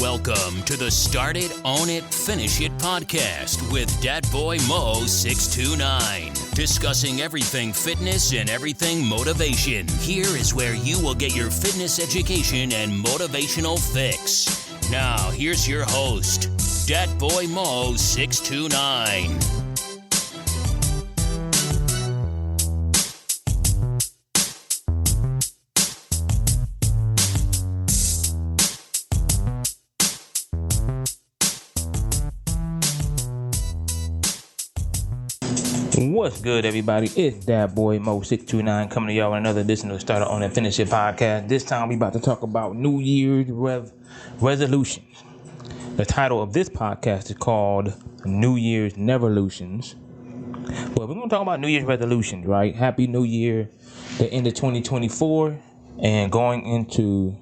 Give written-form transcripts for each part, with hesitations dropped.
Welcome to the Start It, Own It, Finish It podcast with Dat Boy Mo 629. Discussing everything fitness and everything motivation. Here is where you will get your fitness education and motivational fix. Now, here's your host, Dat Boy Mo 629. What's good, everybody? It's Dat Boy Mo 629 coming to y'all with another edition of the Start It, Own It, Finish It podcast. This time we about to talk about New Year's resolutions. The title of this podcast is called New Year's Neverlutions. But we're going to talk about New Year's resolutions, right? Happy New Year, the end of 2024 and going into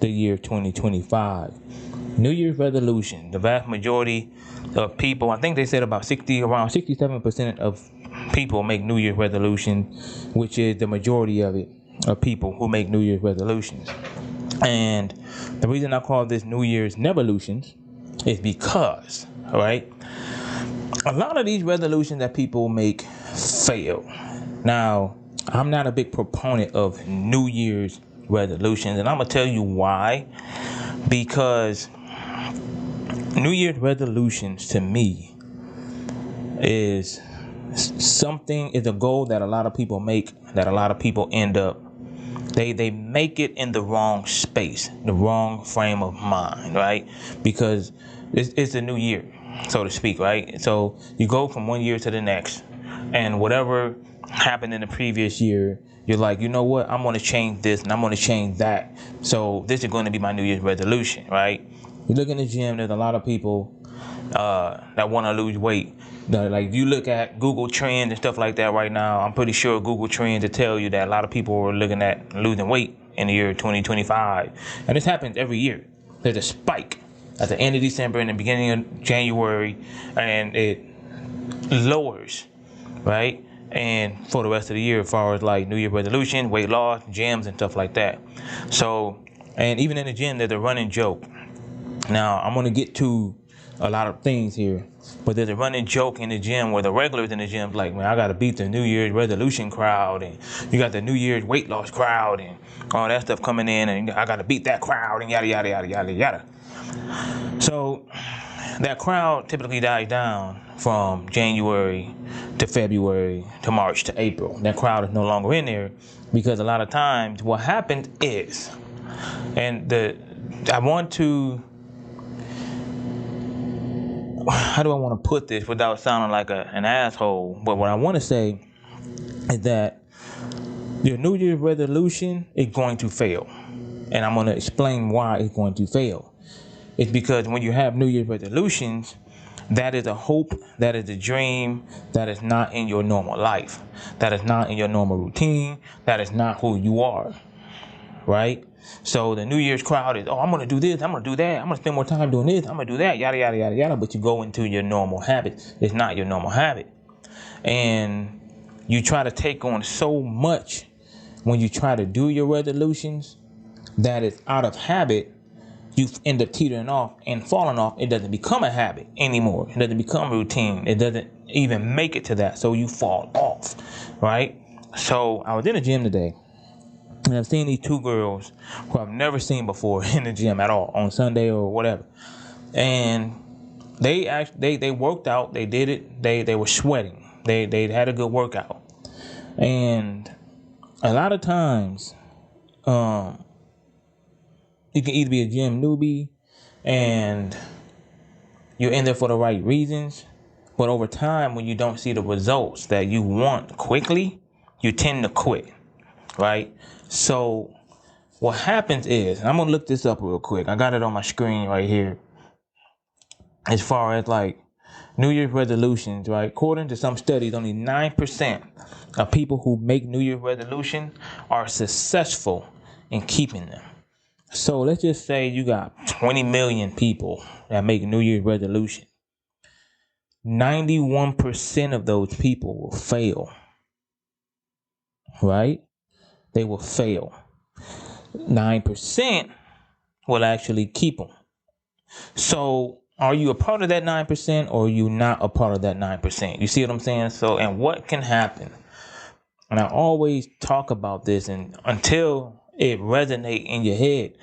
the year 2025. New Year's resolution. The vast majority of people, I think they said around 67% of people make New Year's resolutions, which is the majority of people who make New Year's resolutions. And the reason I call this New Year's Neverlutions is because, all right, a lot of these resolutions that people make fail. Now, I'm not a big proponent of New Year's resolutions, and I'm going to tell you why. Because New Year's resolutions to me is a goal that a lot of people make, that a lot of people end up, they make it in the wrong space, the wrong frame of mind, right? Because it's a new year, so to speak, right? So you go from one year to the next, and whatever happened in the previous year, you're like, you know what? I'm going to change this and I'm going to change that. So this is going to be my New Year's resolution, right? You look in the gym, there's a lot of people that want to lose weight. Like you look at Google Trends and stuff like that right now, I'm pretty sure Google Trends will tell you that a lot of people are looking at losing weight in the year 2025. And this happens every year. There's a spike at the end of December and the beginning of January, and it lowers, right? And for the rest of the year, as far as like New Year resolution, weight loss, gyms, and stuff like that. So, and even in the gym, there's a running joke. Now, I'm going to get to a lot of things here, but there's a running joke in the gym where the regulars in the gym like, man, I got to beat the New Year's resolution crowd, and you got the New Year's weight loss crowd, and all that stuff coming in, and I got to beat that crowd, and yada, yada, yada, yada, yada. So that crowd typically dies down from January to February to March to April. That crowd is no longer in there because a lot of times what happens is, how do I want to put this without sounding like an asshole? But what I want to say is that your New Year's resolution is going to fail. And I'm going to explain why it's going to fail. It's because when you have New Year's resolutions, that is a hope, that is a dream, that is not in your normal life. That is not in your normal routine. That is not who you are, right? So the New Year's crowd is, I'm going to do this, I'm going to do that, I'm going to spend more time doing this, I'm going to do that, yada, yada, yada, yada. But you go into your normal habit. It's not your normal habit. And you try to take on so much when you try to do your resolutions that is out of habit. You end up teetering off and falling off. It doesn't become a habit anymore. It doesn't become routine. It doesn't even make it to that. So you fall off, right? So I was in the gym today, and I've seen these two girls who I've never seen before in the gym at all on Sunday or whatever. And they worked out. They did it. They were sweating. They had a good workout. And a lot of times, you can either be a gym newbie and you're in there for the right reasons, but over time, when you don't see the results that you want quickly, you tend to quit, right? So what happens is, and I'm going to look this up real quick. I got it on my screen right here. As far as like New Year's resolutions, right? According to some studies, only 9% of people who make New Year's resolutions are successful in keeping them. So let's just say you got 20 million people that make New Year's resolution. 91% of those people will fail. Right? They will fail. 9% will actually keep them. So are you a part of that 9% or are you not a part of that 9%? You see what I'm saying? So, and what can happen? And I always talk about this, and until it resonates in your head,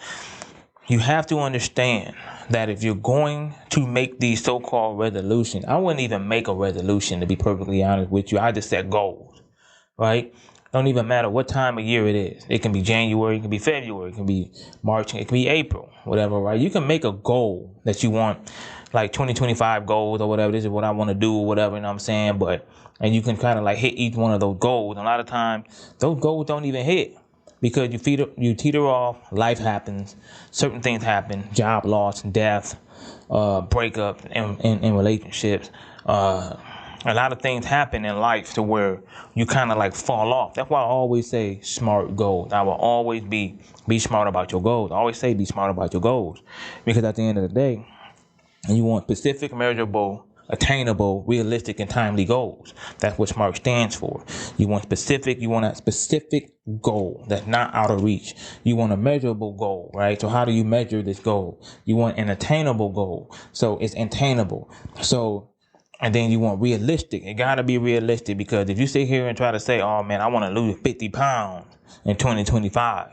you have to understand that if you're going to make these so-called resolutions, I wouldn't even make a resolution, to be perfectly honest with you. I just set goals, right? Don't even matter what time of year it is. It can be January, it can be February, it can be March, it can be April, whatever, right? You can make a goal that you want, like 2025 goals or whatever. This is what I want to do or whatever, you know what I'm saying? And you can kind of like hit each one of those goals. And a lot of times, those goals don't even hit because you teeter off, life happens, certain things happen, job loss, death, breakup in relationships, a lot of things happen in life to where you kind of like fall off. That's why I always say smart goals. I will always be smart about your goals. I always say be smart about your goals. Because at the end of the day, you want specific, measurable, attainable, realistic, and timely goals. That's what SMART stands for. You want a specific goal that's not out of reach. You want a measurable goal, right? So how do you measure this goal? You want an attainable goal. So it's attainable. And then you want realistic. It got to be realistic, because if you sit here and try to say, oh man, I want to lose 50 pounds in 2025,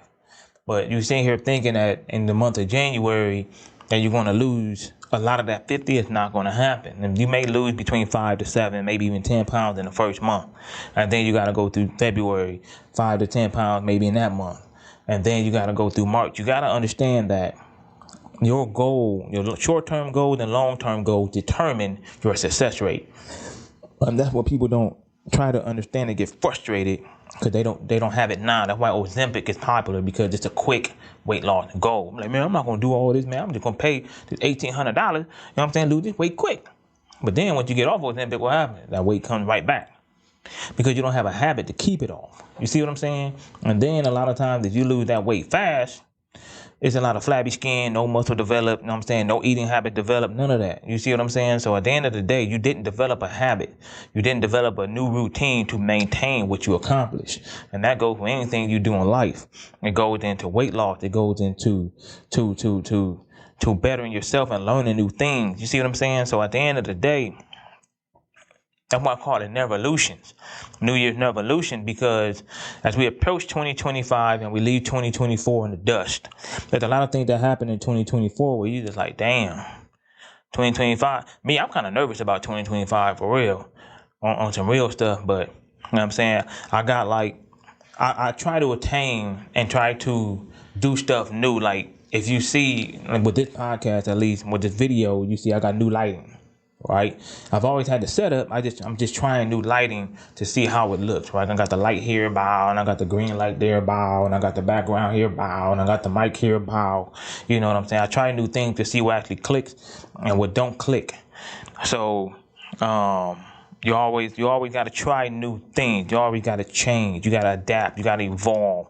but you sit here thinking that in the month of January that you're going to lose a lot of that 50, it's not going to happen. And you may lose between 5 to 7, maybe even 10 pounds in the first month. And then you got to go through February, 5 to 10 pounds maybe in that month. And then you got to go through March. You got to understand that your goal, your short-term goals and long-term goals determine your success rate. And that's what people don't try to understand and get frustrated because they don't have it now. That's why Ozempic is popular, because it's a quick weight loss goal. I'm like, man, I'm not going to do all this, man. I'm just going to pay this $1,800. You know what I'm saying? Lose this weight quick. But then once you get off Ozempic, what happens? That weight comes right back because you don't have a habit to keep it off. You see what I'm saying? And then a lot of times if you lose that weight fast, it's a lot of flabby skin, no muscle developed, you know what I'm saying? No eating habit developed, none of that. You see what I'm saying? So at the end of the day, you didn't develop a habit. You didn't develop a new routine to maintain what you accomplish. And that goes for anything you do in life. It goes into weight loss. It goes into to bettering yourself and learning new things. You see what I'm saying? So at the end of the day, that's why I call it Neverlutions, New Year's Neverlution, because as we approach 2025 and we leave 2024 in the dust, there's a lot of things that happen in 2024 where you just like, damn, 2025. Me, I'm kind of nervous about 2025 for real, on some real stuff. But you know what I'm saying? I got like, I try to attain and try to do stuff new. Like if you see, like with this podcast, at least with this video, you see I got new lighting. Right, I've always had the setup. I'm just trying new lighting to see how it looks. Right, I got the light here, bow, and I got the green light there, bow, and I got the background here, bow, and I got the mic here, bow. You know what I'm saying? I try new things to see what actually clicks and what don't click. So, you always got to try new things. You always got to change. You got to adapt. You got to evolve,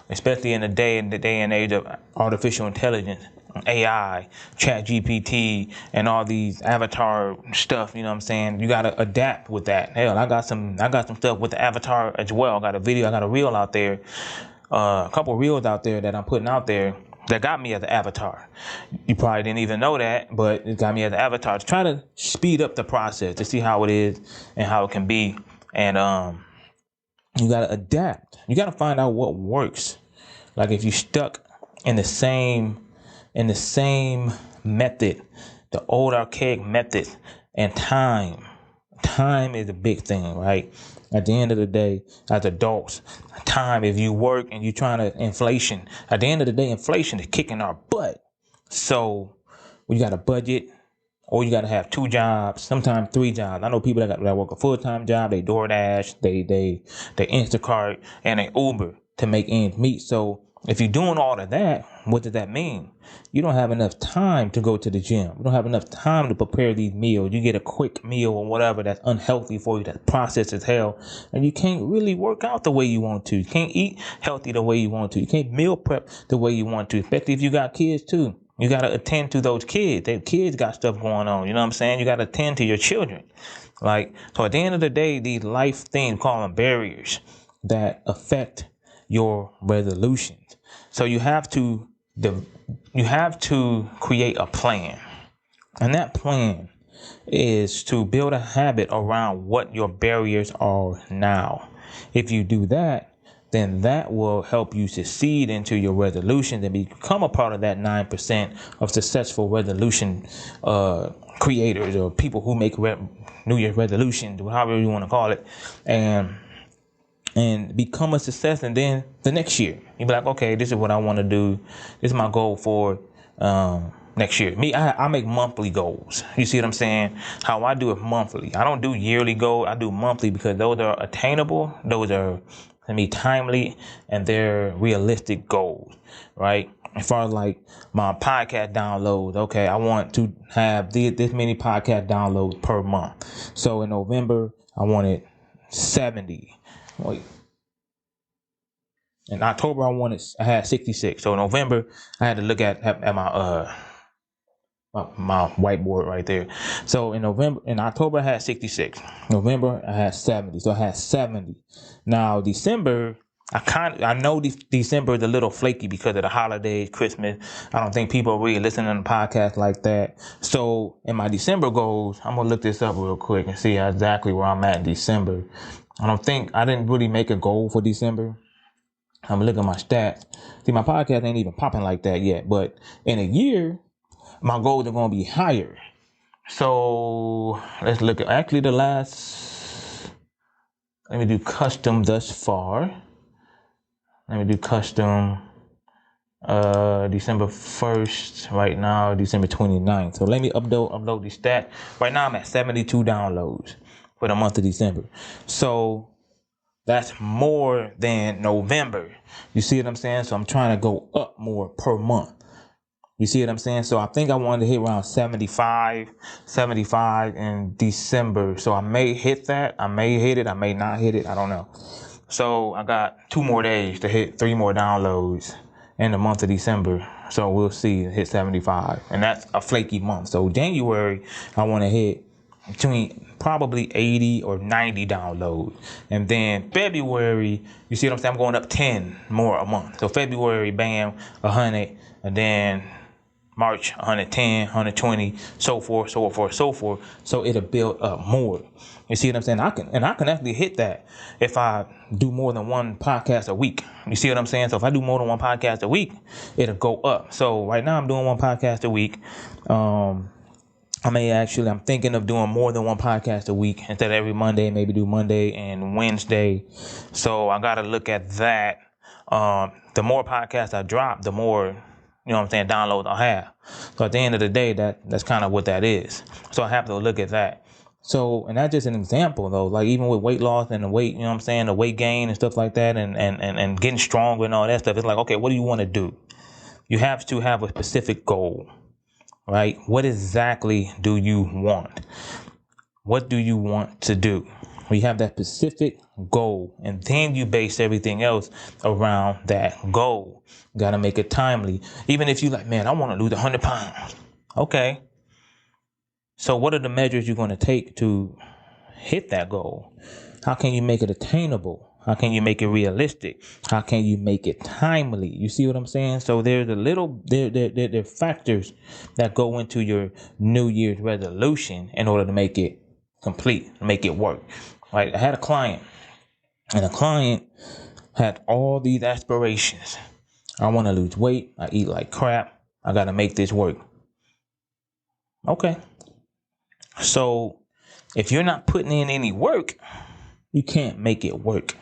especially in the day and age of artificial intelligence. AI, ChatGPT, and all these avatar stuff, you know what I'm saying? You gotta adapt with that. Hell, I got some stuff with the avatar as well. I got a reel out there, a couple reels out there that I'm putting out there that got me as an avatar. You probably didn't even know that, but it got me as an avatar to try to speed up the process to see how it is and how it can be. And you gotta adapt. You gotta find out what works. Like if you stuck in the same method, the old archaic methods, and time is a big thing, right? At the end of the day, as adults, time, if you work and you're trying to inflation, at the end of the day, inflation is kicking our butt. So you got a budget, or you got to have 2 jobs, sometimes 3 jobs. I know people that work a full-time job, they DoorDash, they Instacart, and they Uber to make ends meet. So if you're doing all of that, what does that mean? You don't have enough time to go to the gym. You don't have enough time to prepare these meals. You get a quick meal or whatever that's unhealthy for you, that's processed as hell, and you can't really work out the way you want to. You can't eat healthy the way you want to. You can't meal prep the way you want to, especially if you got kids too. You got to attend to those kids. Their kids got stuff going on. You know what I'm saying? You got to attend to your children. Like, so at the end of the day, these life things, call them barriers, that affect your resolutions. So you have to you have to create a plan. And that plan is to build a habit around what your barriers are now. If you do that, then that will help you succeed into your resolutions and become a part of that 9% of successful resolution creators, or people who make New Year's resolutions, however you want to call it, and become a success. And then the next year, you'll be like, okay, this is what I want to do. This is my goal for next year. I make monthly goals. You see what I'm saying? How I do it monthly. I don't do yearly goals. I do monthly because those are attainable. Those are, to me, timely, and they're realistic goals, right? As far as like my podcast downloads, okay, I want to have this many podcast downloads per month. So in November, I wanted 70. Wait. In October, I had 66. So in November, I had to look at my whiteboard right there. So in October, I had 66. November, I had 70. So I had 70. Now December, I know December is a little flaky because of the holidays, Christmas. I don't think people are really listening to the podcast like that. So in my December goals, I'm gonna look this up real quick and see exactly where I'm at in December. I didn't really make a goal for December. I'm gonna look at my stats. See, my podcast ain't even popping like that yet. But in a year, my goals are going to be higher. So let's look at actually let me do custom thus far. Let me do custom December 1st right now, December 29th. So let me upload the stat. Right now I'm at 72 downloads for the month of December. So that's more than November. You see what I'm saying? So I'm trying to go up more per month. You see what I'm saying? So I think I wanted to hit around 75 in December. So I may hit that. I may hit it. I may not hit it. I don't know. So I got 2 more days to hit 3 more downloads in the month of December. So we'll see, hit 75. And that's a flaky month. So January, I want to hit between probably 80 or 90 downloads. And then February, you see what I'm saying? I'm going up 10 more a month. So February, bam, 100. And then March, 110, 120, so forth. So it'll build up more. You see what I'm saying? I can actually hit that if I do more than one podcast a week. You see what I'm saying? So if I do more than one podcast a week, it'll go up. So right now I'm doing one podcast a week. I'm thinking of doing more than one podcast a week instead of every Monday, maybe do Monday and Wednesday. So I got to look at that. The more podcasts I drop, the more, downloads I'll have. So at the end of the day, that's kind of what that is. So I have to look at that. So, and that's just an example though, like even with weight loss and the weight, the weight gain and stuff like that and getting stronger and all that stuff. It's like, okay, what do you want to do? You have to have a specific goal, right? What exactly do you want? What do you want to do? We have that specific goal, and then you base everything else around that goal. You got to make it timely. Even if you like, man, I want to lose 100 pounds. Okay. So what are the measures you're going to take to hit that goal? How can you make it attainable? How can you make it realistic? How can you make it timely? You see what I'm saying? So there's there are factors that go into your New Year's resolution in order to make it complete, make it work. Right? I had a client, and the client had all these aspirations. I want to lose weight. I eat like crap. I got to make this work. Okay. So if you're not putting in any work, you can't make it work.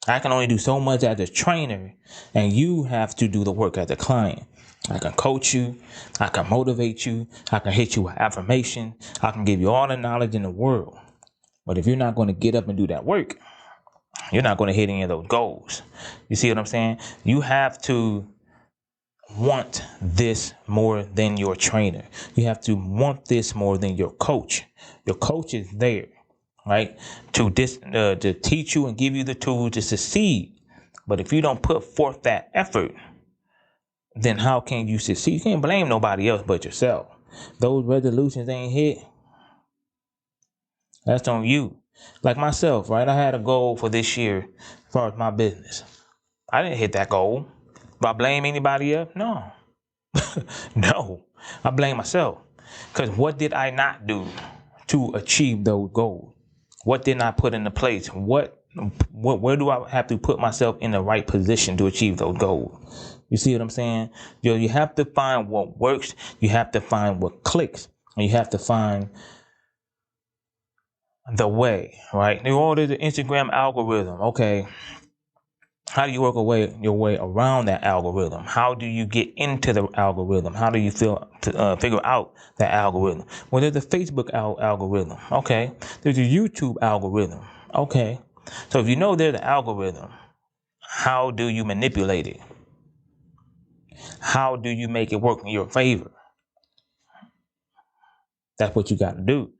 I can only do so much as a trainer, and you have to do the work as a client. I can coach you. I can motivate you. I can hit you with affirmation. I can give you all the knowledge in the world. But if you're not going to get up and do that work, you're not going to hit any of those goals. You see what I'm saying? You have to want this more than your trainer. You have to want this more than your coach. Your coach is there, right, to teach you and give you the tools to succeed. But if you don't put forth that effort, then how can you succeed? You can't blame nobody else but yourself. Those resolutions ain't hit. That's on you. Like myself, right? I had a goal for this year as far as my business. I didn't hit that goal. Do I blame anybody else? No. No, I blame myself. Because what did I not do to achieve those goals? What did I put into place? Where do I have to put myself in the right position to achieve those goals? You see what I'm saying? You have to find what works. You have to find what clicks. And you have to find the way, right? In order the Instagram algorithm, okay. How do you work your way around that algorithm? How do you get into the algorithm? How do you figure out that algorithm? Well, there's the Facebook algorithm. Okay. There's a YouTube algorithm. Okay. So if you know there's the algorithm, how do you manipulate it? How do you make it work in your favor? That's what you got to do.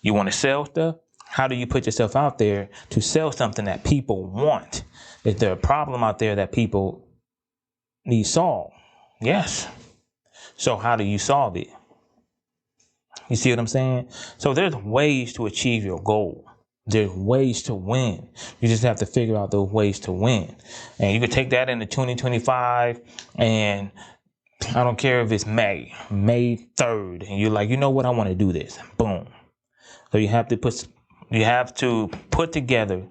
You want to sell stuff? How do you put yourself out there to sell something that people want? Is there a problem out there that people need solved? Yes. So how do you solve it? You see what I'm saying? So there's ways to achieve your goal. There's ways to win. You just have to figure out those ways to win. And you can take that into 2025, and I don't care if it's May 3rd, and you're like, you know what? I want to do this. Boom. So you have to put together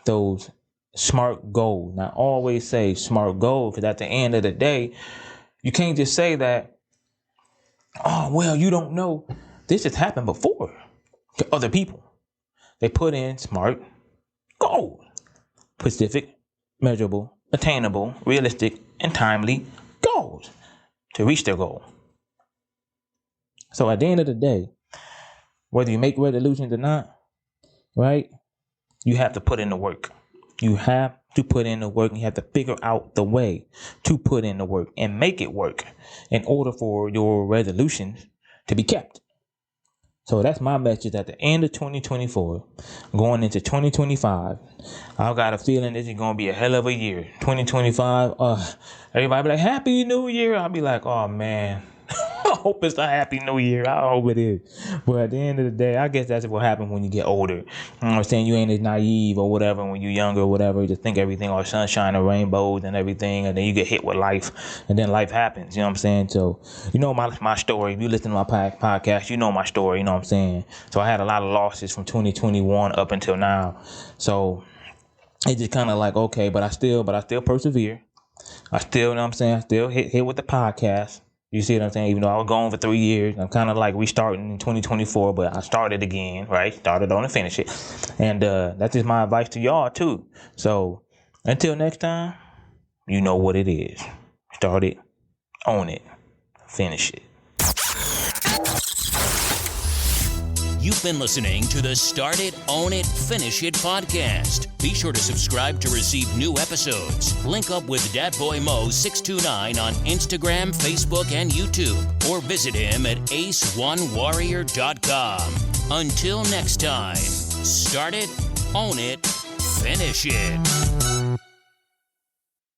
those SMART goals. Now, always say SMART goals, because at the end of the day, you can't just say that, oh, well, you don't know. This has happened before to other people. They put in SMART goals. Specific, measurable, attainable, realistic, and timely goals to reach their goal. So at the end of the day, whether you make resolutions or not, right, you have to put in the work. You have to put in the work. You have to figure out the way to put in the work and make it work in order for your resolutions to be kept. So that's my message at the end of 2024, going into 2025. I've got a feeling this is going to be a hell of a year. 2025, everybody be like, Happy New Year. I'll be like, oh, man. I hope it's a Happy New Year. I hope it is. But at the end of the day, I guess that's what happens when you get older. You know what I'm saying? You ain't as naive or whatever when you're younger or whatever. You just think everything all sunshine and rainbows and everything. And then you get hit with life. And then life happens. You know what I'm saying? So, you know my story. If you listen to my podcast, you know my story. You know what I'm saying? So I had a lot of losses from 2021 up until now. So it's just kind of like, okay, but I still persevere. I still, you know what I'm saying? I still hit with the podcast. You see what I'm saying? Even though I was gone for 3 years, I'm kind of like restarting in 2024, but I started again, right? Started on and finish it. And that's just my advice to y'all, too. So until next time, you know what it is. Start it, own it, finish it. You've been listening to the Start It, Own It, Finish It podcast. Be sure to subscribe to receive new episodes. Link up with Dat-Boy Mo 629 on Instagram, Facebook, and YouTube, or visit him at aceonewarrior.com. Until next time, start it, own it, finish it.